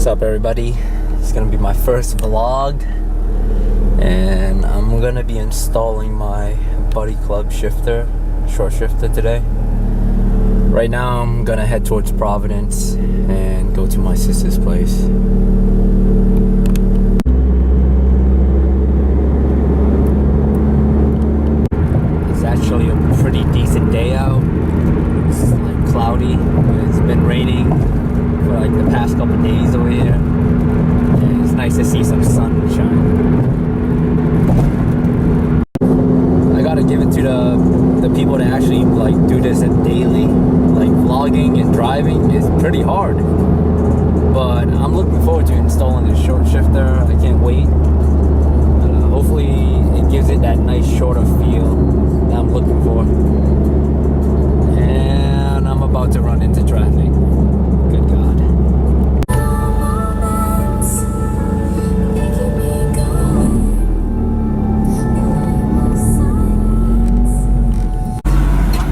What's up, everybody? It's gonna be my first vlog, and I'm gonna be installing my Buddyclub shifter, short shifter today. Right now I'm gonna head towards Providence and go to my sister's place. It's actually a pretty decent day out. It's like cloudy. It's been raining for like the past couple days over here, and it's nice to see some sunshine. I gotta give it to the people that actually like do this daily. Like vlogging and driving is pretty hard, but I'm looking forward to installing this short shifter. I can't wait. Hopefully it gives it that nice shorter feel that I'm looking for. And I'm about to run into traffic. Good God.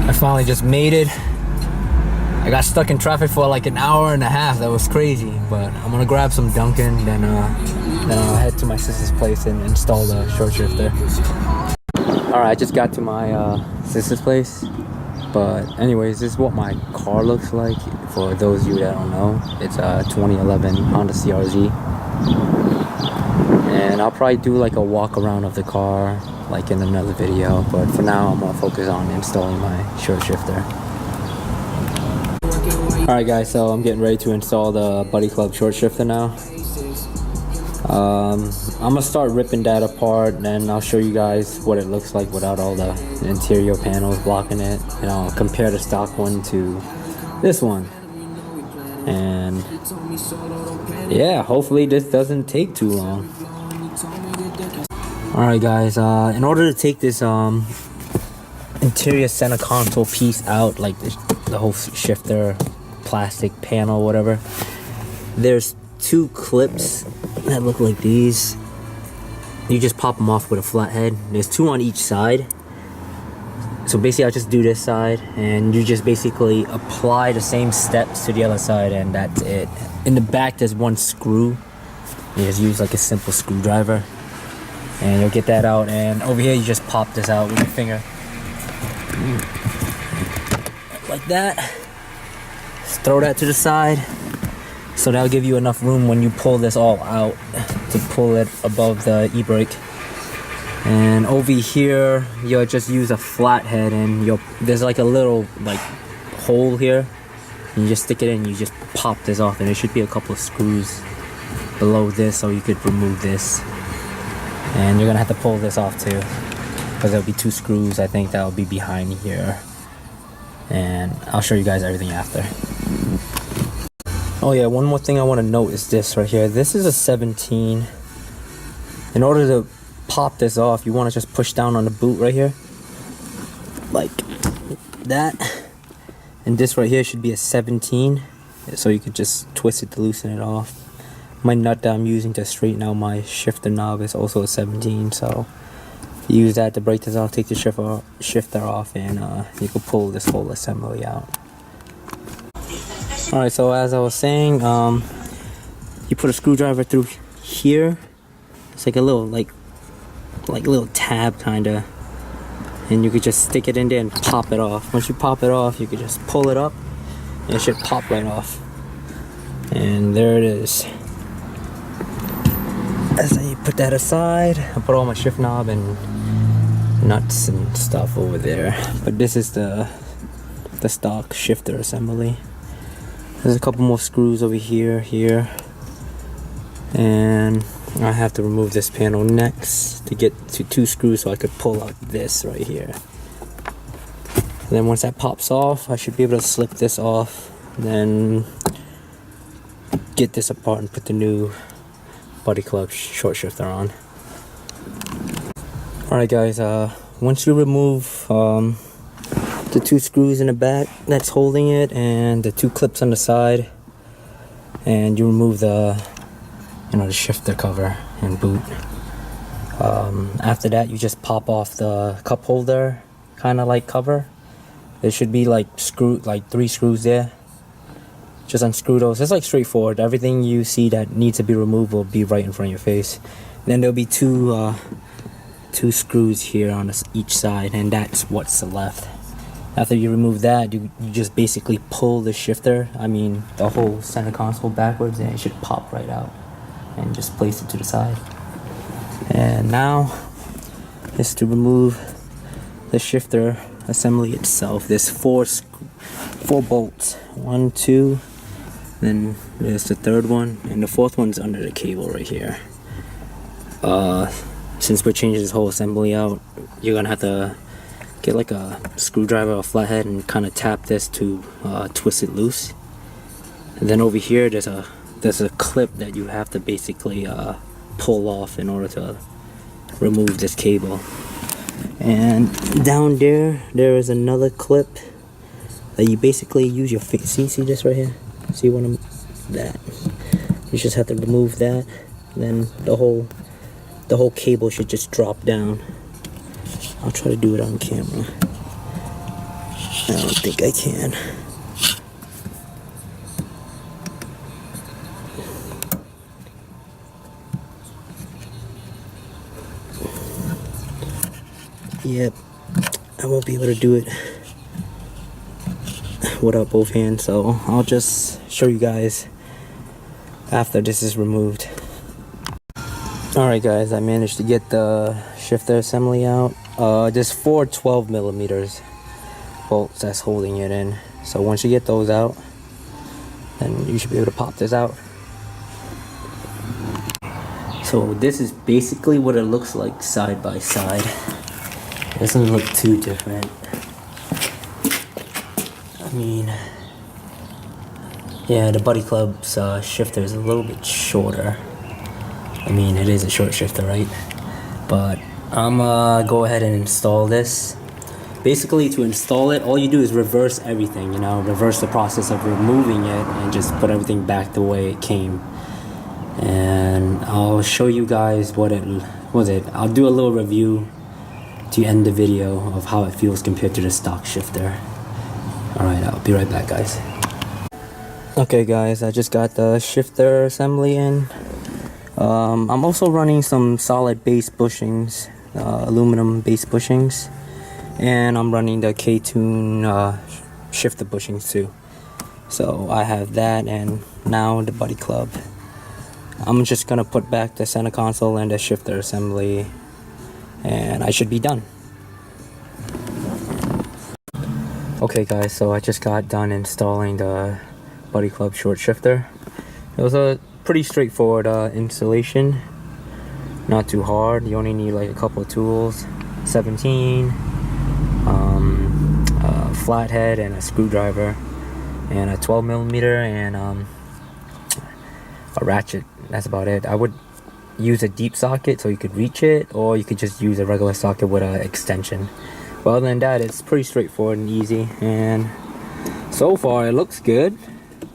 I finally just made it. I got stuck in traffic for like an hour and a half. That was crazy. But I'm gonna grab some Dunkin', then I'll head to my sister's place and install the short shifter. Alright, I just got to my sister's place. But anyways, this is what my car looks like. For those of you that don't know, it's a 2011 Honda CRZ. And I'll probably do like a walk around of the car like in another video. But for now, I'm gonna focus on installing my short shifter. Alright guys, so I'm getting ready to install the Buddyclub short shifter now. I'm gonna start ripping that apart, and then I'll show you guys what it looks like without all the interior panels blocking it, and I'll compare the stock one to this one. And yeah, hopefully this doesn't take too long. Alright guys, in order to take this interior center console piece out, like the whole shifter plastic panel, whatever, there's two clips that look like these. You just pop them off with a flathead. There's two on each side. So basically I'll just do this side, and you just basically apply the same steps to the other side, and that's it. In the back there's one screw. You just use like a simple screwdriver, and you'll get that out. And over here you just pop this out with your finger like that. Just throw that to the side, so that'll give you enough room when you pull this all out to pull it above the e-brake. And over here you'll just use a flathead, and there's like a little like hole here, and you just stick it in, you just pop this off, and there should be a couple of screws below this so you could remove this. And you're gonna have to pull this off too, because there'll be two screws, I think, that'll be behind here. And I'll show you guys everything after. Oh yeah, one more thing I want to note is this right here. This is a 17. In order to pop this off, you want to just push down on the boot right here, like that. And this right here should be a 17, so you could just twist it to loosen it off. My nut that I'm using to straighten out my shifter knob is also a 17, so use that to break this off, take the shifter off, and you can pull this whole assembly out. Alright, so as I was saying, you put a screwdriver through here. It's like a little like little tab kinda, and you could just stick it in there and pop it off. Once you pop it off, you could just pull it up, and it should pop right off. And there it is. As you put that aside, I put all my shift knob and nuts and stuff over there. But this is the stock shifter assembly. There's a couple more screws over here, and I have to remove this panel next to get to two screws so I could pull out this right here. And then once that pops off, I should be able to slip this off, and then get this apart and put the new Buddyclub short shifter on. Alright guys, once you remove the two screws in the back that's holding it, and the two clips on the side, and you remove the shifter cover and boot, after that you just pop off the cup holder kind of like cover. There should be like three screws there. just unscrew those. It's like straightforward. Everything you see that needs to be removed will be right in front of your face. Then there'll be two screws here on each side, and that's what's left. After you remove that, you just basically pull the shifter, the whole center console backwards, and it should pop right out. And just place it to the side. And now is to remove the shifter assembly itself. There's four bolts. 1, 2, then there's the third one, and the fourth one's under the cable right here. Since we're changing this whole assembly out, you're gonna have to get like a screwdriver or flathead and kind of tap this to twist it loose. And then over here there's a clip that you have to basically pull off in order to remove this cable. And down there is another clip that you basically use your face. See this right here? See what I'm that? You just have to remove that. Then the whole cable should just drop down. I'll try to do it on camera. I don't think I can. Yep, I won't be able to do it without both hands, so I'll just show you guys after this is removed. Alright guys, I managed to get the shifter assembly out. There's 4 12mm bolts that's holding it in. So once you get those out, then you should be able to pop this out. So this is basically what it looks like side by side. It doesn't look too different. Yeah, the Buddyclub's shifter is a little bit shorter. It is a short shifter, right? But I'm gonna go ahead and install this. Basically, to install it, all you do is reverse everything, reverse the process of removing it and just put everything back the way it came. And I'll show you guys I'll do a little review to end the video of how it feels compared to the stock shifter. Alright, I'll be right back, guys. Okay guys, I just got the shifter assembly in. I'm also running some solid base bushings, aluminum base bushings, and I'm running the K-Tune shifter bushings too. So I have that, and now the Buddyclub. I'm just gonna put back the center console and the shifter assembly, and I should be done. Okay guys, so I just got done installing the Buddyclub short shifter. It was a pretty straightforward installation, not too hard. You only need like a couple of tools, 17, a flathead and a screwdriver, and a 12mm and a ratchet. That's about it. I would use a deep socket so you could reach it, or you could just use a regular socket with an extension. But other than that, it's pretty straightforward and easy, and so far it looks good,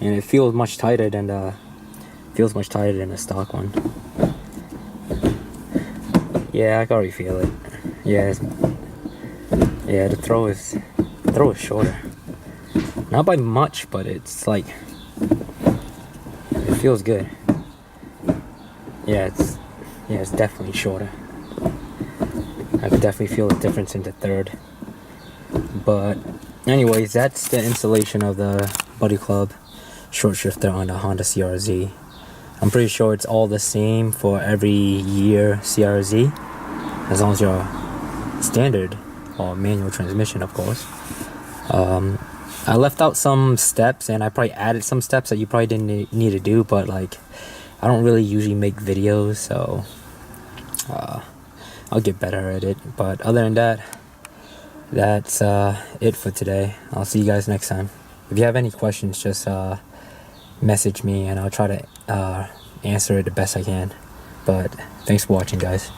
and it feels much tighter than the stock one. Yeah, I can already feel it. Yeah, the throw is shorter. Not by much, but it's like it feels good. Yeah, it's definitely shorter. I could definitely feel the difference in the third. But anyways, that's the installation of the Buddyclub short shifter on the Honda CRZ. I'm pretty sure it's all the same for every year CRZ, as long as you're standard or manual transmission, of course. I left out some steps, and I probably added some steps that you probably didn't need to do, but like I don't really usually make videos, so I'll get better at it. But other than that, that's it for today. I'll see you guys next time. If you have any questions, just message me and I'll try to answer it the best I can. But thanks for watching, guys.